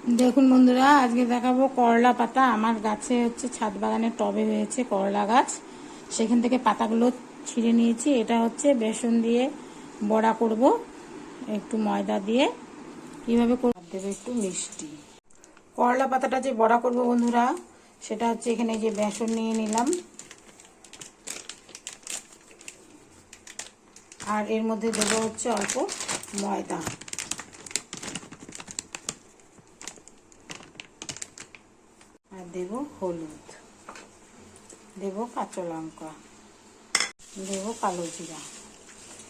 দেখুন বন্ধুরা, আজকে দেখাবো করলা পাতা। আমার গাছে হচ্ছে ছাদ বাগানের টবে হয়েছে করলা গাছ, সেখান থেকে পাতাগুলো ছিঁড়ে নিয়েছি। এটা হচ্ছে বেসন দিয়ে বড়া করব, একটু ময়দা দিয়ে। কিভাবে দেবো একটু মিষ্টি। করলা পাতাটা যে বড়া করব বন্ধুরা, সেটা হচ্ছে এখানে যে বেসন নিয়ে নিলাম, আর এর মধ্যে দেবো হচ্ছে অল্প ময়দা, আর দেব হলুদ, দেব কাঁচা লঙ্কা, দেব কালো জিরা।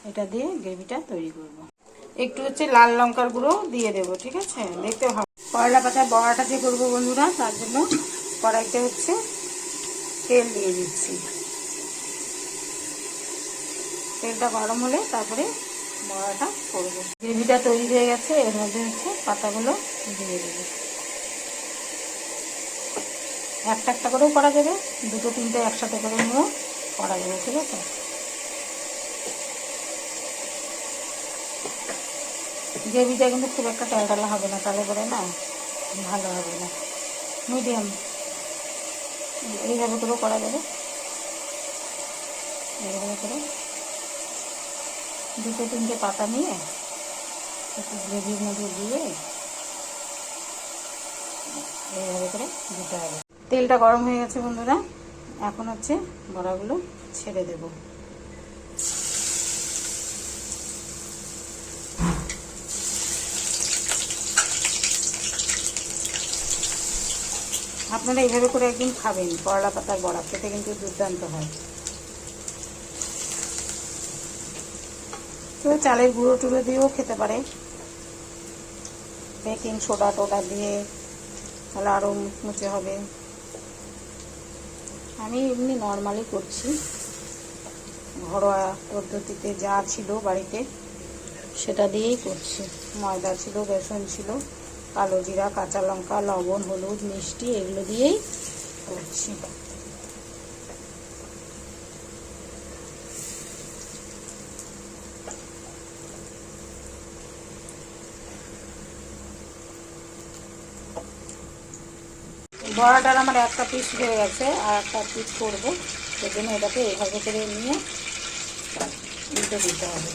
এটা দিয়ে গ্রেভিটা তৈরি করব। একটু হচ্ছে লাল লঙ্কার গুঁড়ো দিয়ে দেবো, ঠিক আছে? দেখতে হবে। করলা পাতার বড়াটা যে করবো বন্ধুরা, তার জন্য কড়াইতে হচ্ছে তেল দিয়ে দিচ্ছি। তেলটা গরম হলে তারপরে বড়াটা করবো। গ্রেভিটা তৈরি হয়ে গেছে, এর মধ্যে হচ্ছে পাতাগুলো দিয়ে দেবো। একটা একটা করেও করা যাবে, দুটো তিনটে একসাথে করে নিয়েও করা যাবে, ঠিক আছে? গ্রেভিটা কিন্তু খুব একটা টালটালা হবে না, তাহলে করে না ভালো হবে না। মিডিয়াম এইভাবে করেও করা যাবে। এইভাবে করে দুটো তিনটে পাতা নিয়ে একটু গ্রেভির মধ্যে দিয়ে এইভাবে করে দিতে হবে। তেলটা গরম হয়ে গেছে বন্ধুরা, এখন হচ্ছে বড়াগুলো ছেড়ে দেব। আপনারা এইভাবে করে একদিন খাবেন, করলা পাতার বড়া খেতে কিন্তু দুর্দান্ত হয়। কেউ চালের গুঁড়ো টুড়ো দিয়েও খেতে পারে, বেকিং সোডা টোডা দিয়ে, তাহলে আরও মুচমুচে হবে। আমি এমনি নর্মালি করছি, ঘরোয়া পদ্ধতিতে যা ছিল বাড়িতে সেটা দিয়েই করছি। ময়দা ছিল, বেসন ছিল, কালো জিরা, কাঁচা লঙ্কা, লবণ, হলুদ, মিষ্টি, এগুলো দিয়েই করছি। বড়াটার আমার একটা পিস হয়ে গেছে, আর একটা পিস করবো, সেই জন্য এটাকে এভাবে করে নিয়ে উল্টে দিতে হবে।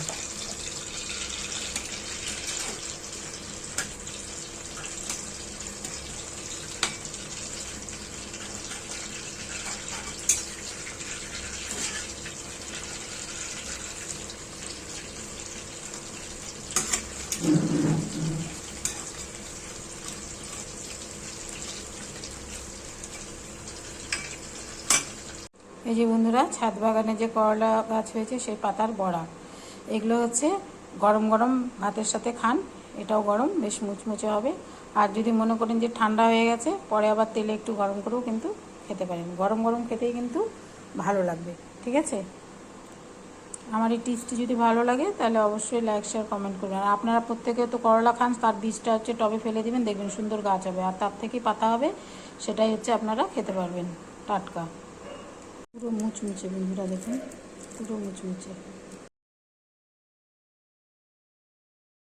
এই যে বন্ধুরা, ছাদ বাগানে যে করলা গাছ হয়েছে সেই পাতার বড়া, এগুলো হচ্ছে গরম গরম ভাতের সাথে খান, এটাও গরম, বেশ মুচমুচে হবে। আর যদি মনে করেন যে ঠান্ডা হয়ে গেছে, পরে আবার তেলে একটু গরম করেও কিন্তু খেতে পারেন। গরম গরম খেতেই কিন্তু ভালো লাগবে, ঠিক আছে? আমার এই টিপসটি যদি ভালো লাগে তাহলে অবশ্যই লাইক শেয়ার কমেন্ট করবেন। আর আপনারা প্রত্যেকে তো করলা খান, তার বীজটা হচ্ছে টবে ফেলে দিবেন, দেখবেন সুন্দর গাছ হবে, আর তার থেকেই পাতা হবে, সেটাই হচ্ছে আপনারা খেতে পারবেন টাটকা। পুরো মুচমুচে বন্ধুরা, দেখুন পুরো মুচমুচে।